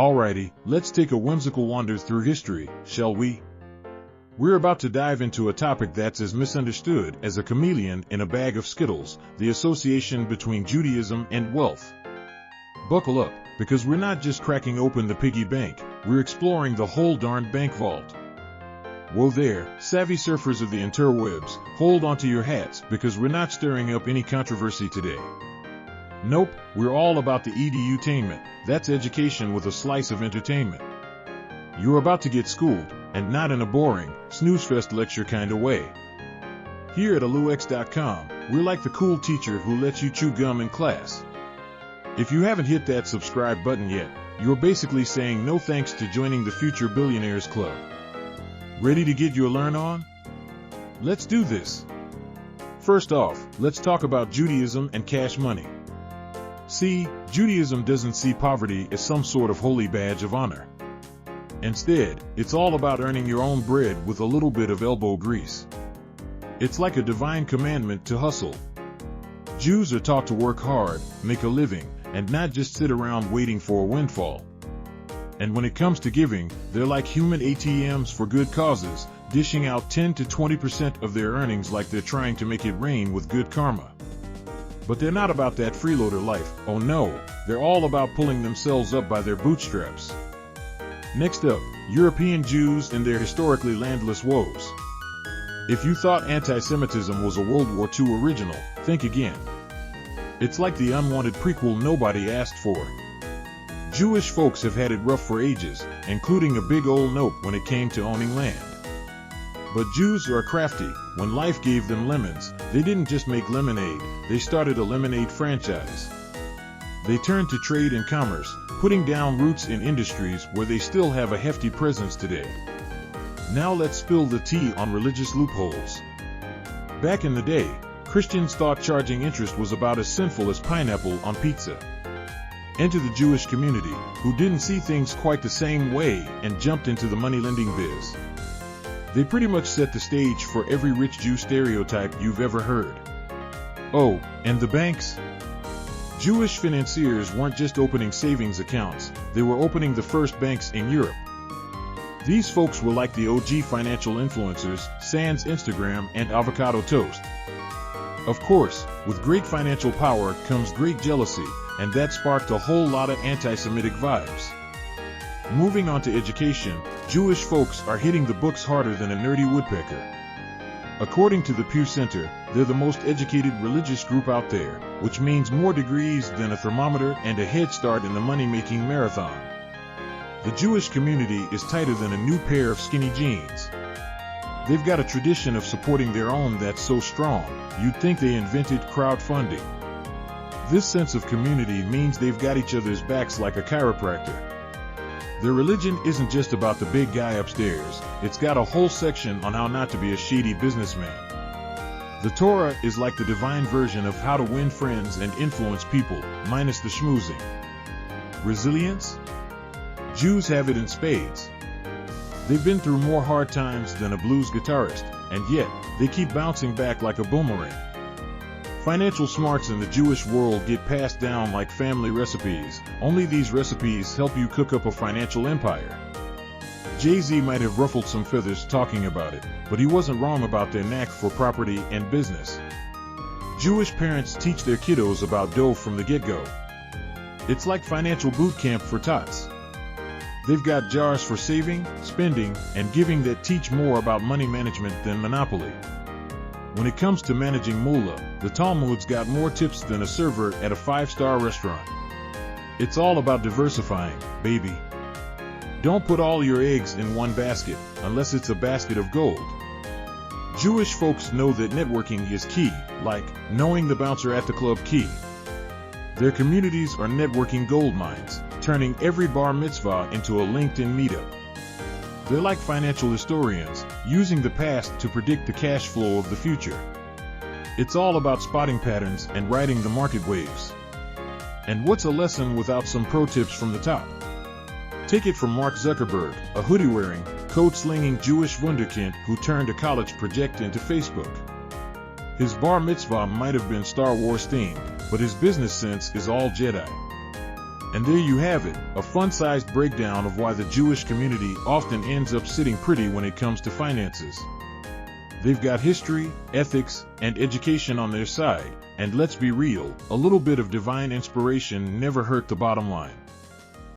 Alrighty, let's take a whimsical wander through history, shall we? We're about to dive into a topic that's as misunderstood as a chameleon in a bag of Skittles, the association between Judaism and wealth. Buckle up, because we're not just cracking open the piggy bank, we're exploring the whole darned bank vault. Whoa there, savvy surfers of the interwebs, hold onto your hats because we're not stirring up any controversy today. Nope, we're all about the edutainment. That's education with a slice of entertainment. You're about to get schooled, and not in a boring, snoozefest lecture kind of way. Here at aluex.com, we're like the cool teacher who lets you chew gum in class. If you haven't hit that subscribe button yet, you're basically saying no thanks to joining the Future Billionaires Club. Ready to get your learn on? Let's do this. First off, let's talk about Judaism and cash money. See, Judaism doesn't see poverty as some sort of holy badge of honor. Instead, it's all about earning your own bread with a little bit of elbow grease. It's like a divine commandment to hustle. Jews are taught to work hard, make a living, and not just sit around waiting for a windfall. And when it comes to giving, they're like human ATMs for good causes, dishing out 10 to 20% of their earnings like they're trying to make it rain with good karma. But they're not about that freeloader life, oh no, they're all about pulling themselves up by their bootstraps. Next up, European Jews and their historically landless woes. If you thought anti-Semitism was a World War II original, think again. It's like the unwanted prequel nobody asked for. Jewish folks have had it rough for ages, including a big old nope when it came to owning land. But Jews are crafty. When life gave them lemons, they didn't just make lemonade, they started a lemonade franchise. They turned to trade and commerce, putting down roots in industries where they still have a hefty presence today. Now let's spill the tea on religious loopholes. Back in the day, Christians thought charging interest was about as sinful as pineapple on pizza. Enter the Jewish community, who didn't see things quite the same way and jumped into the money-lending biz. They pretty much set the stage for every rich Jew stereotype you've ever heard. Oh, and the banks? Jewish financiers weren't just opening savings accounts, they were opening the first banks in Europe. These folks were like the OG financial influencers, sans Instagram and avocado toast. Of course, with great financial power comes great jealousy, and that sparked a whole lot of anti-Semitic vibes. Moving on to education, Jewish folks are hitting the books harder than a nerdy woodpecker. According to the Pew Center, they're the most educated religious group out there, which means more degrees than a thermometer and a head start in the money-making marathon. The Jewish community is tighter than a new pair of skinny jeans. They've got a tradition of supporting their own that's so strong, you'd think they invented crowdfunding. This sense of community means they've got each other's backs like a chiropractor. Their religion isn't just about the big guy upstairs, it's got a whole section on how not to be a shady businessman. The Torah is like the divine version of how to win friends and influence people, minus the schmoozing. Resilience? Jews have it in spades. They've been through more hard times than a blues guitarist, and yet, they keep bouncing back like a boomerang. Financial smarts in the Jewish world get passed down like family recipes, only these recipes help you cook up a financial empire. Jay-Z might have ruffled some feathers talking about it, but he wasn't wrong about their knack for property and business. Jewish parents teach their kiddos about dough from the get-go. It's like financial boot camp for tots. They've got jars for saving, spending, and giving that teach more about money management than Monopoly. When it comes to managing moolah, the Talmud's got more tips than a server at a 5-star restaurant. It's all about diversifying, baby. Don't put all your eggs in one basket, unless it's a basket of gold. Jewish folks know that networking is key, like knowing the bouncer at the club key. Their communities are networking gold mines, turning every bar mitzvah into a LinkedIn meetup. They're like financial historians, using the past to predict the cash flow of the future. It's all about spotting patterns and riding the market waves. And what's a lesson without some pro tips from the top? Take it from Mark Zuckerberg, a hoodie-wearing, code-slinging Jewish wunderkind who turned a college project into Facebook. His bar mitzvah might have been Star Wars themed, but his business sense is all Jedi. And there you have it, a fun-sized breakdown of why the Jewish community often ends up sitting pretty when it comes to finances. They've got history, ethics, and education on their side, and let's be real, a little bit of divine inspiration never hurt the bottom line.